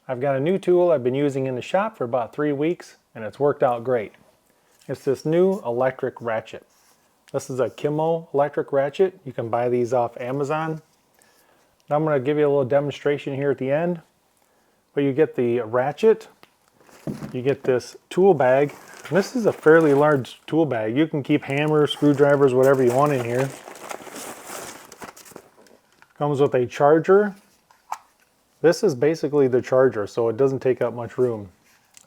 I've got a new tool I've been using in the shop for about 3 weeks, and it's worked out great. It's this new electric ratchet. This is a Kimmo electric ratchet. You can buy these off Amazon. Now I'm going to give you a little demonstration here at the end. But you get the ratchet, you get this tool bag. This is a fairly large tool bag. You can keep hammers, screwdrivers, whatever you want in here. Comes with a charger. This is basically the charger, so it doesn't take up much room.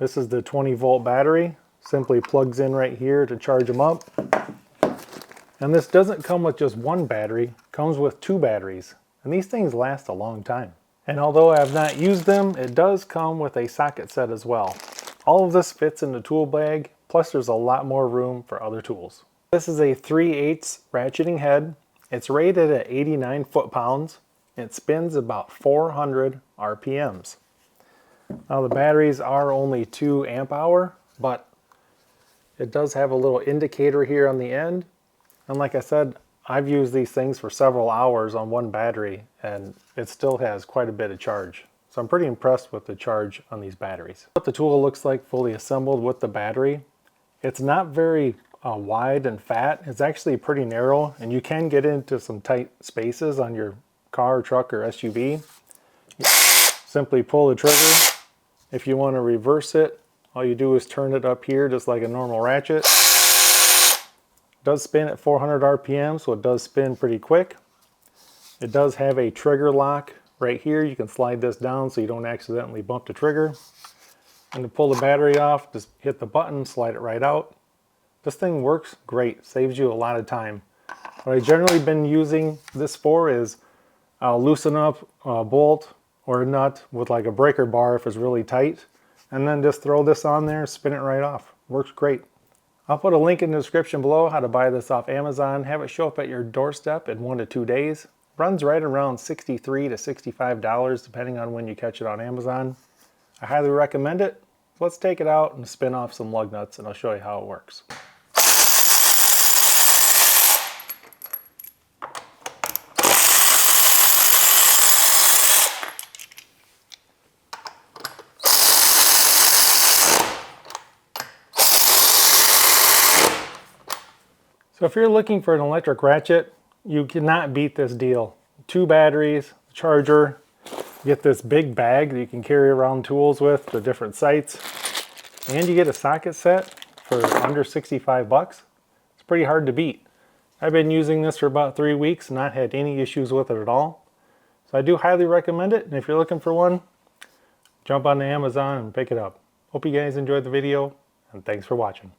This is the 20-volt battery. Simply plugs in right here to charge them up. And this doesn't come with just one battery, it comes with 2 batteries. And these things last a long time. And although I have not used them, it does come with a socket set as well. All of this fits in the tool bag, plus there's a lot more room for other tools. This is a 3/8 ratcheting head. It's rated at 89 foot-pounds. It spins about 400 RPMs. Now the batteries are only 2 amp hour, but it does have a little indicator here on the end. And like I said, I've used these things for several hours on one battery, and it still has quite a bit of charge. So I'm pretty impressed with the charge on these batteries. What the tool looks like fully assembled with the battery. It's not very wide and fat. It's actually pretty narrow, and you can get into some tight spaces on your car, truck, or SUV. Simply pull the trigger. If you want to reverse it, all you do is turn it up here just like a normal ratchet. It does spin at 400 RPM, so it does spin pretty quick. It does have a trigger lock right here. You can slide this down so you don't accidentally bump the trigger. And to pull the battery off, just hit the button, slide it right out. This thing works great, saves you a lot of time. What I've generally been using this for is I'll loosen up a bolt or a nut with like a breaker bar if it's really tight, and then just throw this on there, spin it right off. Works great. I'll put a link in the description below how to buy this off Amazon. Have it show up at your doorstep in 1 to 2 days. Runs right around $63 to $65 depending on when you catch it on Amazon. I highly recommend it. Let's take it out and spin off some lug nuts, and I'll show you how it works. So if you're looking for an electric ratchet, you cannot beat this deal. 2 batteries, charger, get this big bag that you can carry around tools with to different sites, and you get a socket set for under 65 bucks. It's pretty hard to beat. I've been using this for about 3 weeks, not had any issues with it at all. So I do highly recommend it, and if you're looking for one, jump on Amazon and pick it up. Hope you guys enjoyed the video, and thanks for watching.